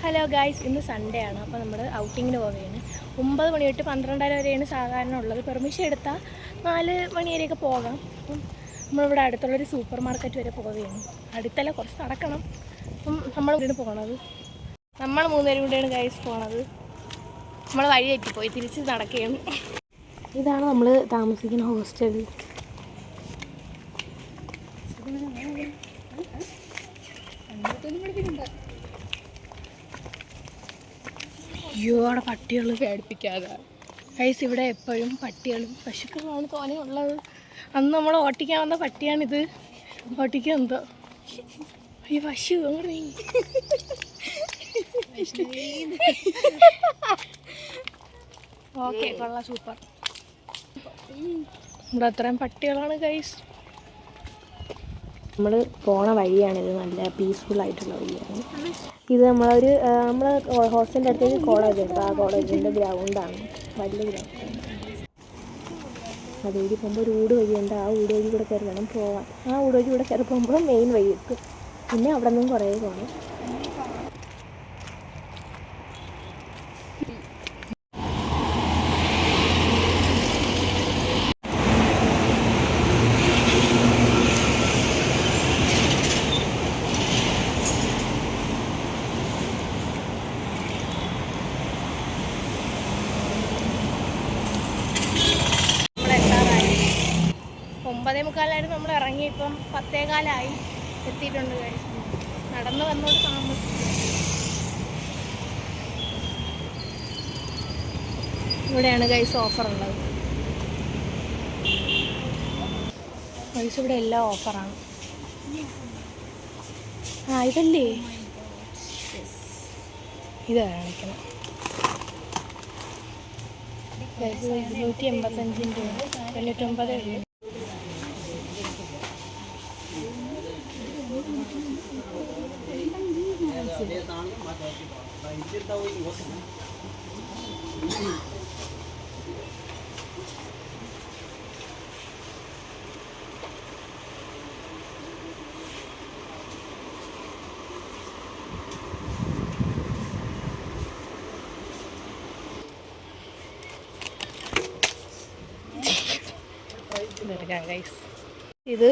Hello guys, ഇന്ന് Sunday ആണ്. അപ്പോൾ നമ്മൾ ഔട്ടിങ്ങിന് പോവുകയാണ്. 9 മണി തൊട്ട് 12:30 വരെയാണ് സാധാരണ ഉള്ളത്. പെർമിഷൻ എടുത്താൽ 4 മണി വരെയൊക്കെ പോകാം. അപ്പം നമ്മളിവിടെ അടുത്തുള്ളൊരു സൂപ്പർ മാർക്കറ്റ് വരെ പോവുകയാണ്. അടുത്തല്ല, കുറച്ച് നടക്കണം. അപ്പം നമ്മൾ ഇവിടെയാണ് പോകണത്. നമ്മൾ 3 പേരും കൂടെയാണ് ഗായ്സ് പോകണത്. നമ്മൾ വഴി തെറ്റിപ്പോയി, തിരിച്ച് നടക്കുകയാണ്. ഇതാണ് നമ്മൾ താമസിക്കുന്ന ഹോസ്റ്റൽ. അയ്യോ, അവിടെ പട്ടികൾ പേടിപ്പിക്കാതെ ഗൈസ്. ഇവിടെ എപ്പോഴും പട്ടികളും പശുക്കളുമാണ് തോനെ ഉള്ളത്. അന്ന് നമ്മൾ ഓട്ടിക്കാൻ വന്ന പട്ടിയാണിത്. ഓട്ടിക്കാൻ എന്തോ ഈ പശു അങ്ങോട്ട് നീ. ഓക്കെ, കൊള്ളാം, സൂപ്പർ. ഇവിടെ അത്രയും പട്ടികളാണ് ഗൈസ്. നമ്മൾ പോണ വഴിയാണിത്. നല്ല പീസ്ഫുൾ ആയിട്ടുള്ള വഴിയാണ് ഇത്. നമ്മൾ ഹോസ്റ്റലിൻ്റെ അടുത്തേക്ക് കോളേജ് ഉണ്ട്. ആ കോളേജിൻ്റെ ഗ്രൗണ്ടാണ്, വലിയ ഗ്രൗണ്ടാണ്. അതുവഴി പോകുമ്പോൾ ഒരു ഊട് വഴിയുണ്ട്. ആ ഊട് വഴി കൂടെ കയറി വേണം പോകാൻ. ആ ഊട് വഴി കൂടെ കയറി പോകുമ്പോൾ മെയിൻ വഴി എത്തും. പിന്നെ അവിടെ നിന്നും കുറേ പോകണം. ഒമ്പതേ മുക്കാലായിരുന്നു നമ്മൾ ഇറങ്ങി. ഇപ്പം 10:15 എത്തിയിട്ടുണ്ട് ഗൈസ്. നടന്ന് വന്നോണ്ട് താമസിച്ചു. ഇവിടെയാണ് ഗൈസ് ഓഫർ ഉള്ളത്. ഗൈസ് ഇവിടെ എല്ലാം ഓഫറാണ്. ഇതല്ലേ ഇത് കാണിക്കണം. 285 99. ഇത്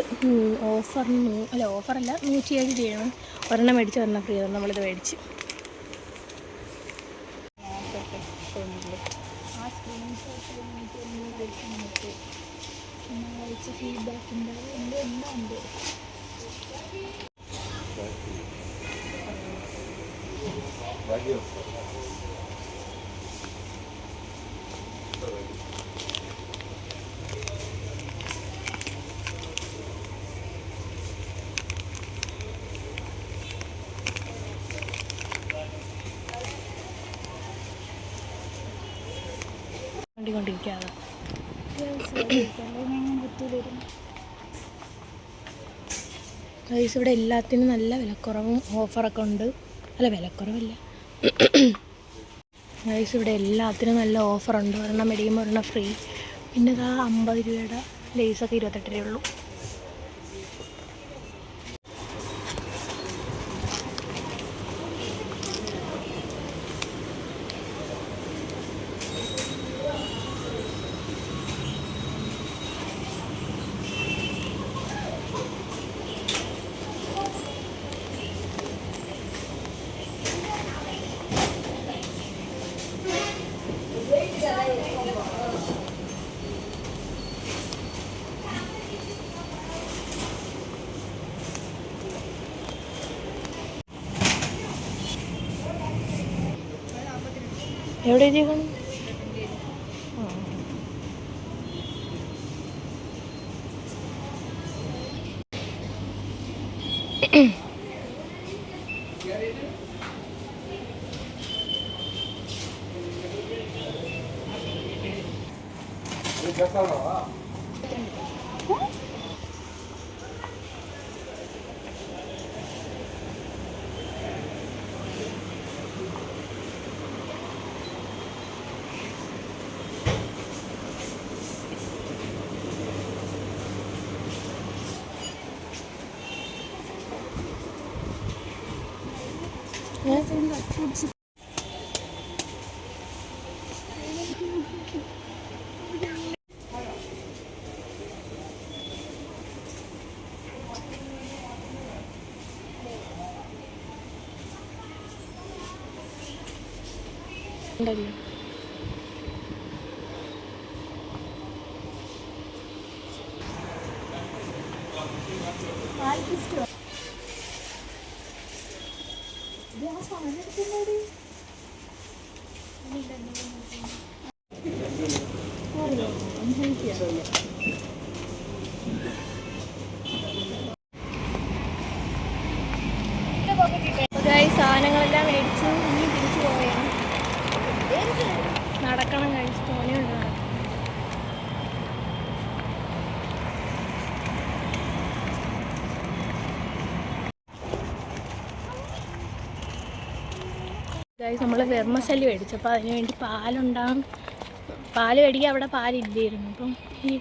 ഓഫറല്ല, 107 രൂപയാണ്. ഒരെണ്ണം മേടിച്ച് ഒരെണ്ണം ഫ്രീ. നമ്മളിത് മേടിച്ച് കൊണ്ടിരിക്കാതെ. ഗൈസ് ഇവിടെ എല്ലാത്തിനും നല്ല വിലക്കുറവും ഓഫറൊക്കെ ഉണ്ട്. അല്ല, വിലക്കുറവല്ല ഗൈസ്, ഇവിടെ എല്ലാത്തിനും നല്ല ഓഫറുണ്ട്. ഒരെണ്ണം മേടിക്കുമ്പോൾ ഒരെണ്ണം ഫ്രീ. പിന്നെ ഇതാ 50 രൂപയുടെ ലേസൊക്കെ 28 രൂപയുള്ളൂ. എവിടെ എഴുതിയേക്കണം? ഉണ്ടല്ലോ. സാധനങ്ങളെല്ലാം മേടിച്ചു. ഇനി തിരിച്ചു പോവുകയാണ്. നടക്കണം കഴിച്ച് തോനെയുണ്ട് നടക്കണം. നമ്മൾ വെർമസല്ലി മേടിച്ചപ്പോൾ അതിന് വേണ്ടി പാലുണ്ടാകും. പാല് മേടിക്കാൻ അവിടെ പാലില്ലായിരുന്നു. അപ്പം ഈ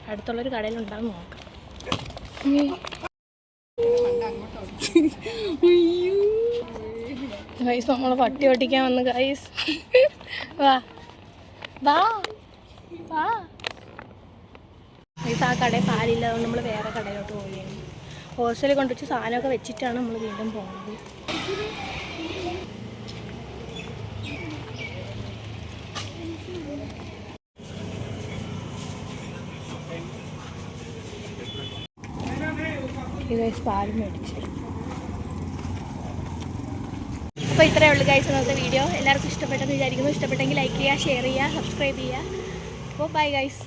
അടുത്തുള്ളൊരു കടയിലുണ്ടാകും നോക്കാം. ഗൈസ് നമ്മൾ പട്ടി ഓട്ടിക്കാൻ വന്നു. ഗൈസ് വാ വാ വാ. ഗൈസ് ആ കടയിൽ പാലില്ല, അതുകൊണ്ട് നമ്മൾ വേറെ കടയിലോട്ട് പോവുകയാണ്. ഹോസ്റ്റലിൽ കൊണ്ടുവച്ച് സാധനമൊക്കെ വെച്ചിട്ടാണ് നമ്മൾ വീണ്ടും പോകുന്നത്. ഗൈസ് പാലും മേടിച്ചു. അപ്പോൾ ഇത്രയേ ഉള്ളൂ ഗൈസ് ഇന്നത്തെ വീഡിയോ. എല്ലാവർക്കും ഇഷ്ടപ്പെട്ടെന്ന് വിചാരിക്കുന്നു. ഇഷ്ടപ്പെട്ടെങ്കിൽ ലൈക്ക് ചെയ്യുക, ഷെയർ ചെയ്യുക, സബ്സ്ക്രൈബ് ചെയ്യുക. അപ്പോൾ ബൈ ഗൈസ്.